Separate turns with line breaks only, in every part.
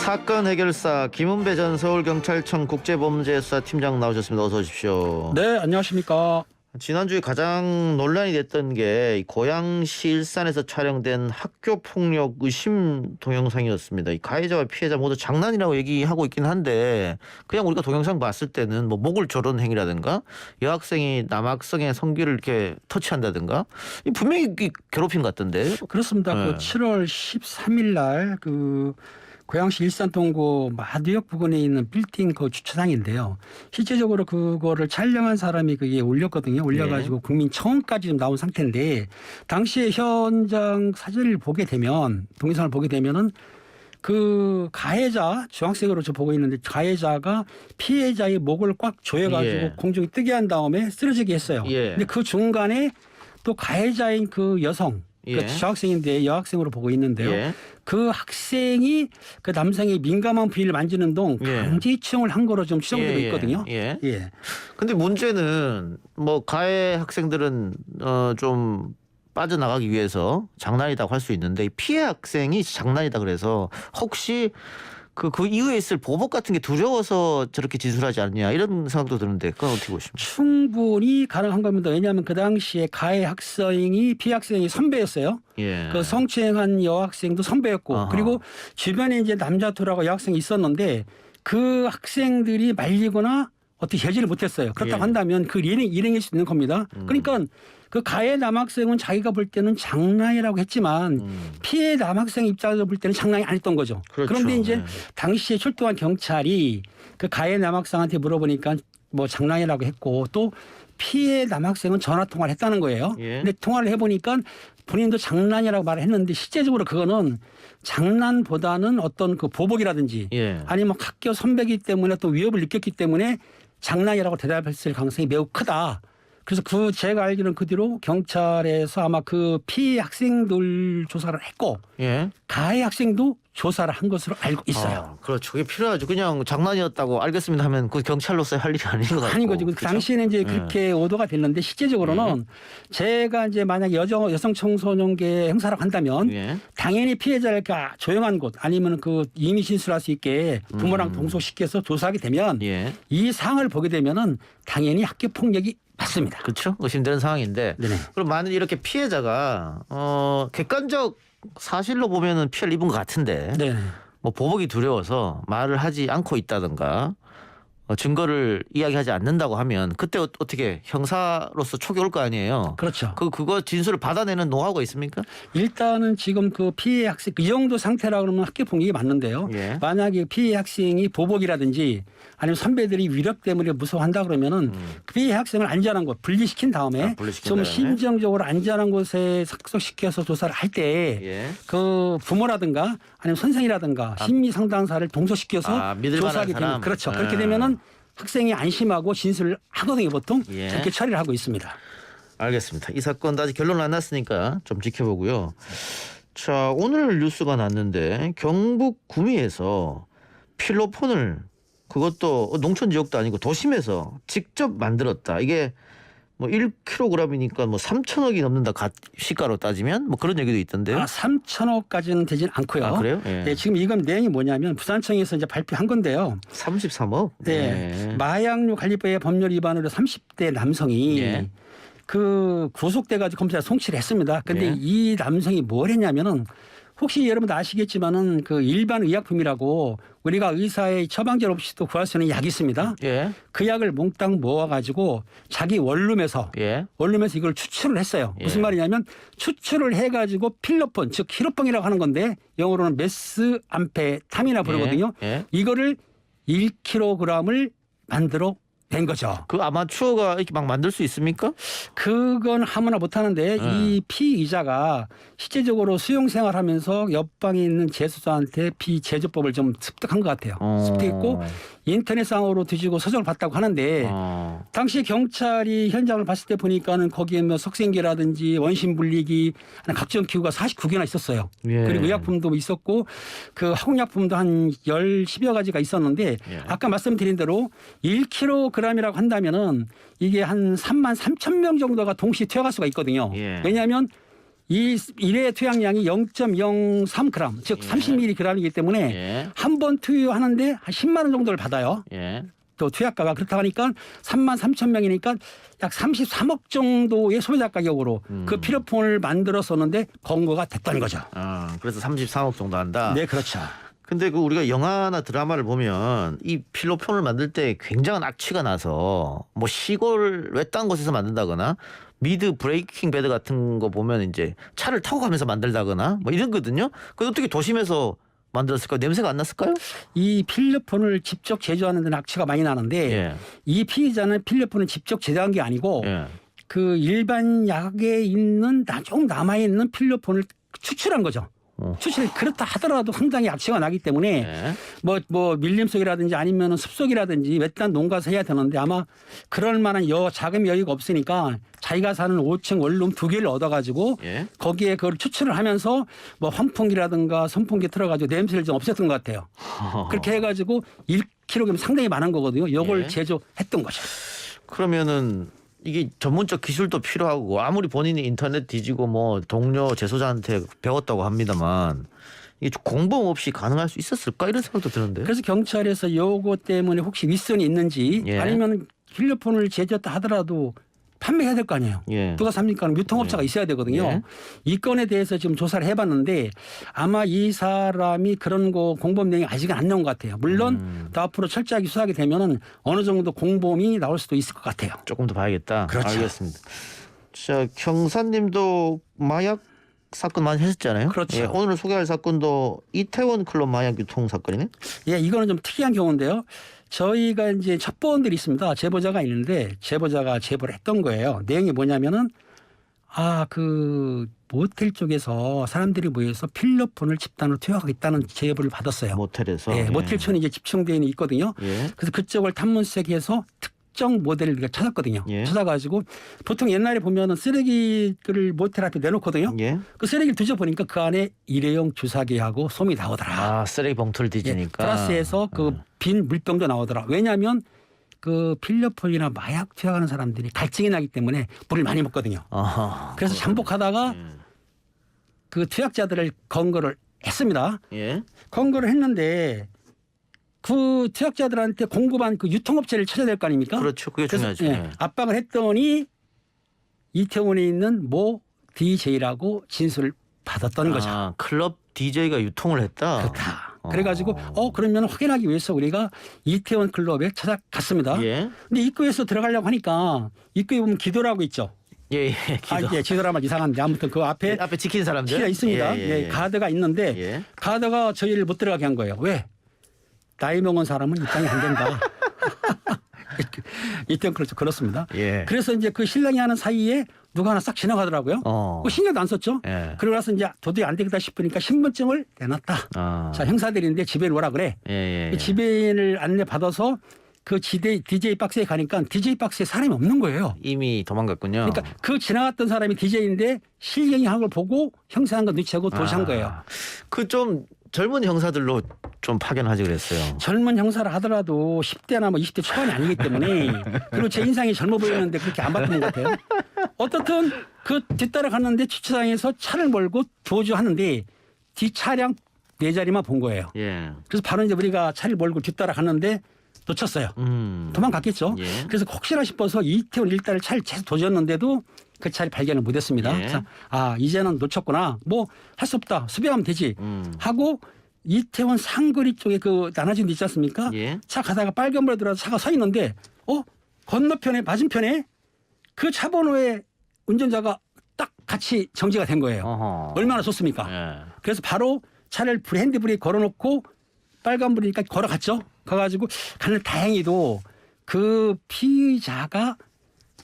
사건 해결사 김은배 전 서울경찰청 국제범죄수사팀장 나오셨습니다. 어서 오십시오.
네, 안녕하십니까.
지난주에 가장 논란이 됐던 게 고양시 일산에서 촬영된 학교폭력 의심 동영상이었습니다. 이 가해자와 피해자 모두 장난이라고 얘기하고 있긴 한데 그냥 우리가 동영상 봤을 때는 뭐 목을 조르는 행위라든가 여학생이 남학생의 성기를 이렇게 터치한다든가 분명히 괴롭힘 같던데.
그렇습니다.
네.
그 7월 13일 날 고양시 일산동구 마두역 부근에 있는 빌딩 그 주차장인데요. 실제적으로 그거를 촬영한 사람이 그게 올렸거든요. 올려가지고 국민청원까지 좀 나온 상태인데 당시에 현장 사진을 보게 되면 동영상을 보게 되면은 그 가해자 중학생으로 저 보고 있는데 가해자가 피해자의 목을 꽉 조여가지고 공중에 뜨게 한 다음에 쓰러지게 했어요. 근데 그 중간에 또 가해자인 그 여성 그 중학생인데 여학생으로 보고 있는데요. 그 학생이 그 남성의 민감한 부위를 만지는 동 강제 추행을 한 거로 좀 추정되고 있거든요.
근데 문제는 뭐 가해 학생들은 좀 빠져나가기 위해서 장난이라고 할 수 있는데 피해 학생이 장난이다 그래서 혹시 그 이후에 있을 보복 같은 게 두려워서 저렇게 진술하지 않냐 이런 생각도 드는데 그건 어떻게 보십니까?
충분히 가능한 겁니다. 왜냐하면 그 당시에 가해 학생이 피해 학생이 선배였어요. 그 성추행한 여학생도 선배였고 그리고 주변에 이제 남자토라고 여학생이 있었는데 그 학생들이 말리거나 어떻게 제지를 못했어요. 그렇다고 한다면 그 일행일 수 있는 겁니다. 그러니까 그 가해 남학생은 자기가 볼 때는 장난이라고 했지만 피해 남학생 입장에서 볼 때는 장난이 아니었던 거죠. 그런데 이제 당시에 출동한 경찰이 그 가해 남학생한테 물어보니까 뭐 장난이라고 했고 또 피해 남학생은 전화 통화를 했다는 거예요. 근데 통화를 해보니까 본인도 장난이라고 말을 했는데 실제적으로 그거는 장난보다는 어떤 그 보복이라든지 아니면 학교 선배이기 때문에 또 위협을 느꼈기 때문에 장난이라고 대답했을 가능성이 매우 크다. 그래서 제가 알기로는 그 뒤로 경찰에서 아마 그 피해 학생들 조사를 했고 가해 학생도 조사를 한 것으로 알고 있어요.
그렇죠. 그게 필요하죠. 그냥 장난이었다고 알겠습니다 하면 그 경찰로서의 할 일이 아닌 것 같고.
아닌 거죠. 그 당시에는 이제 그렇게 오도가 됐는데 실제적으로는 제가 이제 만약에 여성 청소년계 형사라고 한다면 당연히 피해자를 조용한 곳 아니면 그 임의 진술할 수 있게 부모랑 동석시켜서 조사하게 되면 이 사항을 보게 되면은 당연히 학교 폭력이 맞습니다.
그렇죠. 의심되는 상황인데 그럼 만약 이렇게 피해자가 객관적 사실로 보면은 피해를 입은 것 같은데 뭐 보복이 두려워서 말을 하지 않고 있다든가 증거를 이야기하지 않는다고 하면 그때 어떻게 형사로서 촉이 올 거 아니에요.
그렇죠.
그거 진술을 받아내는 노하우가 있습니까?
일단은 지금 그 피해 학생 그 정도 상태라 그러면 학교 폭력이 맞는데요. 만약에 피해 학생이 보복이라든지 아니면 선배들이 위력 때문에 무서워한다 그러면은 피해 학생을 안전한 곳 분리시킨 다음에 좀 심정적으로 안전한 곳에 sak석시켜서 조사를 할 때 그 부모라든가 아니면 선생이라든가 심리 상담사를 동석시켜서 조사하게 되면 그렇죠. 그렇게 되면은 학생이 안심하고 진술을 하거든요. 보통 그렇게 처리를 하고 있습니다.
알겠습니다. 이 사건도 아직 결론은 안 났으니까 좀 지켜보고요. 자, 오늘 뉴스가 났는데 경북 구미에서 필로폰을 그것도 농촌 지역도 아니고 도심에서 직접 만들었다. 이게 뭐 1kg이니까 뭐 3천억이 넘는다. 시가로 따지면 뭐 그런 얘기도 있던데요.
3천억까지는 되지는 않고요.
그래요?
지금 이건 내용이 뭐냐면 부산청에서 이제 발표한 건데요.
33억?
마약류 관리법의 법률 위반으로 30대 남성이 그 구속돼가지고 검찰에 송치를 했습니다. 근데 이 남성이 뭘 했냐면은 혹시 여러분도 아시겠지만은 그 일반 의약품이라고 우리가 의사의 처방전 없이도 구할 수 있는 약이 있습니다. 그 약을 몽땅 모아가지고 자기 원룸에서 이걸 추출을 했어요. 무슨 말이냐면 추출을 해가지고 필로폰 즉 히로뽕이라고 하는 건데 영어로는 메스암페탐이나 부르거든요. 이거를 1kg을 만들어 된 거죠.
그 아마추어가 이렇게 막 만들 수 있습니까?
그건 아무나 못하는데 이 피의자가 실제적으로 수용 생활하면서 옆방에 있는 제수사한테 피제조법을 좀 습득한 것 같아요. 습득했고 인터넷상으로 뒤지고 서적을 봤다고 하는데 당시 경찰이 현장을 봤을 때 보니까는 거기에 뭐 석생기라든지 원심 분리기 각종 기구가 49개나 있었어요. 그리고 의약품도 있었고 그 화공약품도 한 10여 가지가 있었는데 아까 말씀드린 대로 1kg이라고 한다면은 이게 한 3만 3천 명 정도가 동시에 튀어갈 수가 있거든요. 왜냐하면 이 일회 투약량이 0.03g, 즉 30mg이기 때문에
예.
한 번 투여하는데 한 10만 원 정도를 받아요.
예.
또 투약가가 그렇다 하니까 3만 3천 명이니까 약 33억 정도의 소비자 가격으로 그 필로폰을 만들었었는데 검거가 됐다는 거죠.
그래서 33억 정도 한다.
네, 그렇죠.
근데 그 우리가 영화나 드라마를 보면 이 필로폰을 만들 때 굉장한 악취가 나서 뭐 시골 외딴 곳에서 만든다거나 미드 브레이킹 배드 같은 거 보면 이제 차를 타고 가면서 만들다거나 뭐 이런거든요. 그 어떻게 도심에서 만들었을까요? 냄새가 안 났을까요?
이 필로폰을 직접 제조하는 데는 악취가 많이 나는데
예.
이 피의자는 필로폰을 직접 제조한 게 아니고
예.
그 일반 약에 있는 좀 남아있는 필로폰을 추출한 거죠. 추출이 그렇다 하더라도 상당히 악취가 나기 때문에
예.
뭐 밀림 속이라든지 아니면 습속이라든지 외딴 농가에서 해야 되는데 아마 그럴 만한 자금 여유가 없으니까 자기가 사는 5층 원룸 2개를 얻어가지고
예.
거기에 그걸 추출을 하면서 뭐 환풍기라든가 선풍기 틀어가지고 냄새를 좀 없앴던 것 같아요. 그렇게 해가지고 1kg 상당히 많은 거거든요. 이걸
예.
제조했던 거죠.
그러면은 이게 전문적 기술도 필요하고 아무리 본인이 인터넷 뒤지고 뭐 동료 재소자한테 배웠다고 합니다만 이게 공범 없이 가능할 수 있었을까 이런 생각도 드는데.
그래서 경찰에서 요거 때문에 혹시 윗선이 있는지
예.
아니면 필로폰을 제조했다 하더라도 판매해야 될 거 아니에요.
예.
누가 삽니까? 유통업자가 있어야 되거든요.
예.
이 건에 대해서 지금 조사를 해봤는데 아마 이 사람이 그런 거 공범 내용이 아직은 안 나온 것 같아요. 물론 더 앞으로 철저하게 수사하게 되면은 어느 정도 공범이 나올 수도 있을 것 같아요.
조금 더 봐야겠다.
그렇죠.
알겠습니다. 자, 경사님도 마약 사건 많이 하셨잖아요.
그렇죠.
예, 오늘 소개할 사건도 이태원 클럽 마약 유통 사건이네.
예, 이거는 좀 특이한 경우인데요. 저희가 이제 첩보원들이 있습니다. 제보자가 있는데 제보자가 제보를 했던 거예요. 내용이 뭐냐면은 그 모텔 쪽에서 사람들이 모여서 필로폰을 집단으로 투약하고 있다는 제보를 받았어요.
모텔에서.
예, 모텔촌이 이제 집중되어 있거든요.
예.
그래서 그쪽을 탐문색해서 특정 모델을 우리가 찾았거든요.
예.
찾아가지고 보통 옛날에 보면은 쓰레기를 모텔 앞에 내놓거든요.
예.
그 쓰레기를 뒤져보니까 그 안에 일회용 주사기하고 솜이 나오더라.
쓰레기 봉투를 뒤지니까.
예, 플러스에서 그 빈 물병도 나오더라. 왜냐하면 그 필로폰이나 마약 투약하는 사람들이 갈증이 나기 때문에 물을 많이 먹거든요.
아하.
그래서 잠복하다가 그 투약자들을 검거를 했습니다.
예.
검거를 했는데 그 투약자들한테 공급한 그 유통업체를 찾아야 될 거 아닙니까?
그렇죠. 그게
그래서
중요하죠. 예.
압박을 했더니 이태원에 있는 모 DJ라고 진술을 받았던 거죠.
클럽 DJ가 유통을 했다.
그렇다. 그래가지고 그러면 확인하기 위해서 우리가 이태원 클럽에 찾아갔습니다.
예.
근데 입구에서 들어가려고 하니까 입구에 보면 기도라고 있죠.
예. 기도.
기도라면 이상한데 아무튼 그 앞에
앞에 지키는 사람들.
키가 있습니다. 예, 가드가 있는데
예.
가드가 저희를 못 들어가게 한 거예요. 왜? 나이 먹은 사람은 입장이 안 된다. 이태원 클럽 그렇습니다.
예.
그래서 이제 그 신랑이 하는 사이에 누가 하나 싹 지나가더라고요. 신경도 안 썼죠.
예.
그러고 나서 이제 도저히 안 되겠다 싶으니까 신분증을 내놨다. 자, 형사들인데 집에를 오라 그래.
예.
집에를 안내 받아서 그 DJ 박스에 가니까 DJ 박스에 사람이 없는 거예요.
이미 도망갔군요.
그러니까 그 지나갔던 사람이 DJ인데 실경이 한 걸 보고 형사한 거 눈치채고 도시한 거예요.
그 좀 젊은 형사들로 좀 파견하지 그랬어요.
젊은 형사를 하더라도 10대나 뭐 20대 초반이 아니기 때문에 그리고 제 인상이 젊어 보이는데 그렇게 안 바꾸는 것 같아요. 어떻든 그 뒤따라 갔는데 주차장에서 차를 몰고 도주하는데 뒷차량 4자리만 본 거예요.
예.
그래서 바로 이제 우리가 차를 몰고 뒤따라 갔는데 놓쳤어요. 도망갔겠죠.
예.
그래서 혹시나 싶어서 이태원 일대를 차를 계속 도졌는데도 그 차를 발견을 못했습니다.
예.
그래서 이제는 놓쳤구나. 뭐 할 수 없다. 수배하면 되지. 하고 이태원 상거리 쪽에 그 나눠진 데 있지 않습니까?
예.
차 가다가 빨간불에 들어서 차가 서 있는데 건너편에 맞은편에 그 차 번호에 운전자가 딱 같이 정지가 된 거예요.
어허.
얼마나 좋습니까?
예.
그래서 바로 차를 핸드브레이크 걸어놓고 빨간불이니까 걸어갔죠. 가가지고 갔는데 다행히도 그 피의자가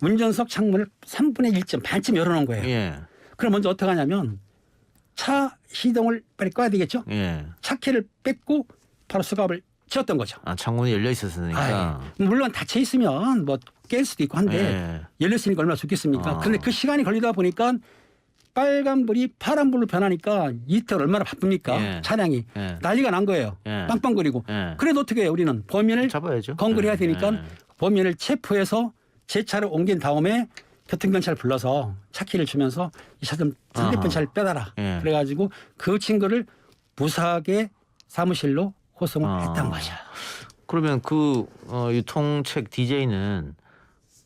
운전석 창문을 3분의 1쯤 반쯤 열어놓은 거예요.
예.
그럼 먼저 어떻게 하냐면 차 시동을 빨리 꺼야 되겠죠.
예.
차 키를 뺐고 바로 수갑을 채웠던 거죠.
창문이 열려 있었으니까.
물론 닫혀 있으면 뭐 깰 수도 있고 한데
예.
열렸으니까 얼마나 좋겠습니까. 그런데 그 시간이 걸리다 보니까 빨간불이 파란불로 변하니까 이태원 얼마나 바쁩니까.
예.
차량이.
예.
난리가 난 거예요.
예.
빵빵거리고.
예.
그래도 어떻게 해요. 우리는 범인을
잡아야죠.
검거해야 되니까
예.
범인을 체포해서 제 차를 옮긴 다음에 교통경찰 불러서 차키를 주면서 이 차 좀 상대편 차를 빼달라.
예.
그래가지고 그 친구를 무사하게 사무실로 호송을
아.
했던 거죠.
그러면 그 유통책 DJ는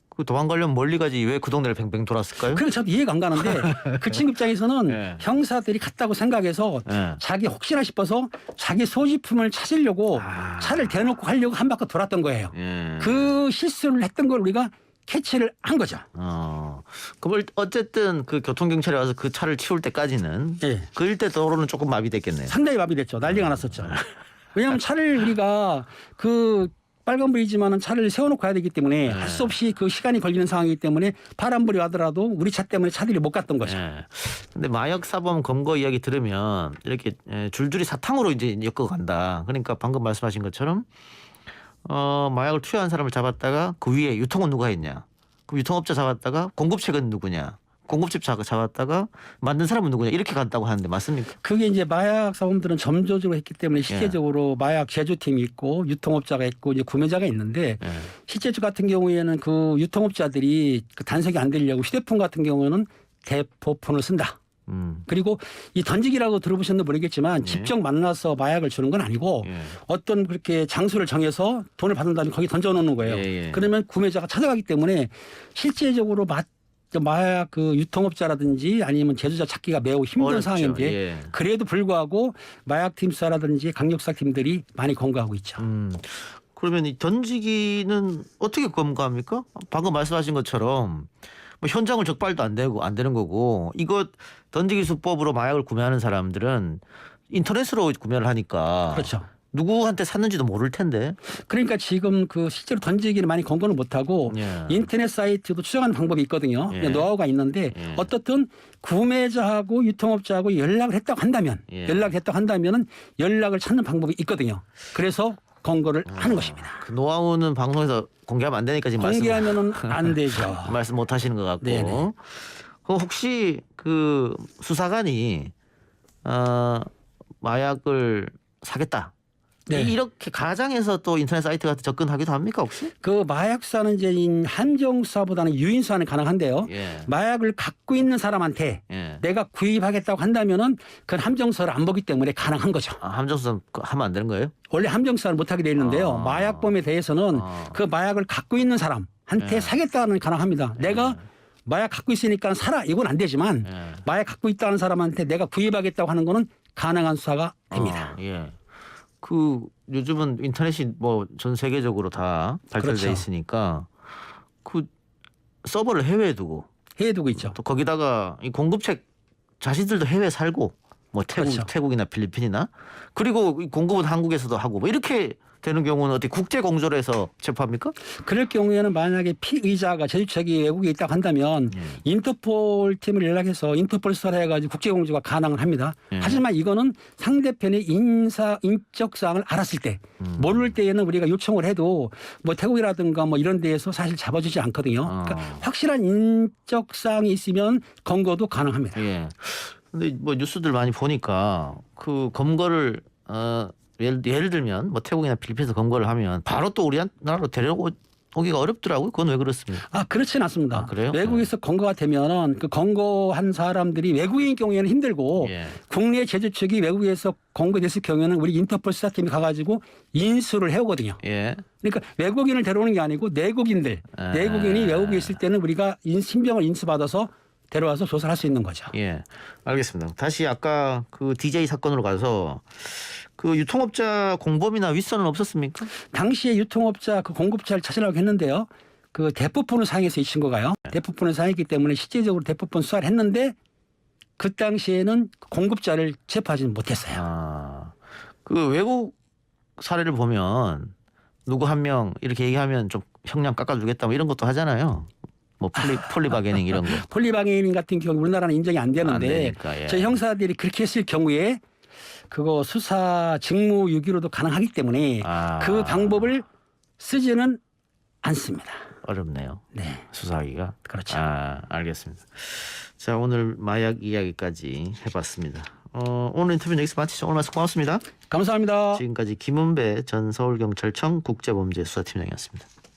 그 도망가려면 멀리 가지 왜 그 동네를 뱅뱅 돌았을까요?
그래서 저도 이해가 안 가는데 그 친구 입장에서는
예.
형사들이 갔다고 생각해서
예.
자기 혹시나 싶어서 자기 소지품을 찾으려고 차를 대놓고 하려고 한 바퀴 돌았던 거예요.
예.
그 실수를 했던 걸 우리가 캐치를 한 거죠.
그럼 어쨌든 그 교통경찰이 와서 그 차를 치울 때까지는
예.
그 일대 도로는 조금 마비됐겠네요.
상당히 마비됐죠. 난리가 났었죠. 왜냐하면 차를 우리가 그 빨간불이지만은 차를 세워놓고 가야 되기 때문에 할 수 없이 그 시간이 걸리는 상황이기 때문에 파란불이 와더라도 우리 차 때문에 차들이 못 갔던 거죠.
근데 마약 사범 검거 이야기 들으면 이렇게 줄줄이 사탕으로 이제 엮어 간다. 그러니까 방금 말씀하신 것처럼 마약을 투여한 사람을 잡았다가 그 위에 유통은 누가 했냐? 그럼 유통업자 잡았다가 공급책은 누구냐? 공급집 잡았다가 만든 사람은 누구냐? 이렇게 간다고 하는데 맞습니까?
그게 이제 마약 사범들은 점조적으로 했기 때문에 실제적으로 마약 제조팀이 있고 유통업자가 있고 이제 구매자가 있는데 실제적 같은 경우에는 그 유통업자들이 그 단속이 안 되려고 휴대폰 같은 경우는 대포폰을 쓴다. 그리고 이 던지기라고 들어보셨는지 모르겠지만 직접 만나서 마약을 주는 건 아니고 어떤 그렇게 장소를 정해서 돈을 받은 다음에 거기 던져놓는 거예요. 그러면 구매자가 찾아가기 때문에 실제적으로 마약 그 유통업자라든지 아니면 제조자 찾기가 매우 힘든
어렵죠.
상황인데 그래도 불구하고 마약팀 수사라든지 강력수사팀들이 많이 검거하고 있죠.
그러면 이 던지기는 어떻게 검거합니까? 방금 말씀하신 것처럼 뭐 현장을 적발도 안 되는 거고 이거 던지기 수법으로 마약을 구매하는 사람들은 인터넷으로 구매를 하니까
그렇죠.
누구한테 샀는지도 모를 텐데.
그러니까 지금 그 실제로 던지기를 많이 검거는 못하고 인터넷 사이트도 추정하는 방법이 있거든요. 노하우가 있는데 어떻든 구매자하고 유통업자하고 연락을 했다고 한다면 연락을 찾는 방법이 있거든요. 그래서 검거를 하는 것입니다.
그 노하우는 방송에서 공개하면 안 되니까 지금
공개하면은 안 되죠.
말씀 못 하시는 것 같고.
네네.
그 혹시 그 수사관이 마약을 사겠다.
네.
이렇게 가장해서 또 인터넷 사이트 같은 접근하기도 합니까 혹시?
그 마약사는 이제 함정수사보다는 유인수사는 가능한데요. 마약을 갖고 있는 사람한테 내가 구입하겠다고 한다면은 그건 함정수사를 안 보기 때문에 가능한 거죠.
함정수사 하면 안 되는 거예요?
원래 함정수사를 못 하게 돼 있는데요. 마약범에 대해서는 그 마약을 갖고 있는 사람한테 사겠다는 가능합니다. 내가 마약 갖고 있으니까 사라 이건 안 되지만 마약 갖고 있다는 사람한테 내가 구입하겠다고 하는 거는 가능한 수사가 됩니다.
그 요즘은 인터넷이 뭐 전 세계적으로 다 발달돼
그렇죠.
있으니까 그 서버를 해외에 두고
있죠.
또 거기다가 이 공급책 자신들도 해외에 살고 뭐 태국이나 필리핀이나 그리고 이 공급은 한국에서도 하고 뭐 이렇게 되는 경우는 어떻게 국제 공조를 해서 체포합니까?
그럴 경우에는 만약에 피의자가 제주책이 외국에 있다고 한다면 인터폴 팀을 연락해서 인터폴 수사를 해가지고 국제 공조가 가능은 합니다. 하지만 이거는 상대편의 인적 사항을 알았을 때 모를 때에는 우리가 요청을 해도 뭐 태국이라든가 뭐 이런 데에서 사실 잡아주지 않거든요. 그러니까 확실한 인적 사항이 있으면 검거도 가능합니다.
근데 뭐 뉴스들 많이 보니까 그 검거를 예를 들면 뭐 태국이나 필리핀에서 검거를 하면 바로 또 우리나라로 데려오기가 어렵더라고요. 그건 왜 그렇습니까?
그렇지는 않습니다.
그래요?
외국에서 검거가 되면은 그 검거한 사람들이 외국인 경우에는 힘들고 국내 제조 측이 외국에서 검거됐을 경우에는 우리 인터폴 수사팀이 가가지고 인수를 해오거든요. 그러니까 외국인을 데려오는 게 아니고 내국인이 외국에 있을 때는 우리가 신병을 인수받아서 데려와서 조사를 할 수 있는 거죠.
알겠습니다. 다시 아까 그 DJ 사건으로 가서 그 유통업자 공범이나 윗선은 없었습니까?
당시에 유통업자 그 공급자를 찾으려고 했는데요. 그 대포폰을 사용해서 이 친구가요. 대포폰을 사용했기 때문에 실제적으로 대포폰 수사를 했는데 그 당시에는 공급자를 체포하지는 못했어요.
그 외국 사례를 보면 누구 한 명 이렇게 얘기하면 좀 형량 깎아주겠다 뭐 이런 것도 하잖아요. 뭐 폴리바게닝 이런 거.
폴리바게닝 같은 경우 우리나라는 인정이 안 되는데 저희 형사들이 그렇게 했을 경우에 그거 수사 직무유기로도 가능하기 때문에 그 방법을 쓰지는 않습니다.
어렵네요. 수사하기가.
그렇죠.
알겠습니다. 자, 오늘 마약 이야기까지 해봤습니다. 오늘 인터뷰는 여기서 마치죠. 오늘 말씀 고맙습니다.
감사합니다.
지금까지 김은배 전 서울경찰청 국제범죄수사팀장이었습니다.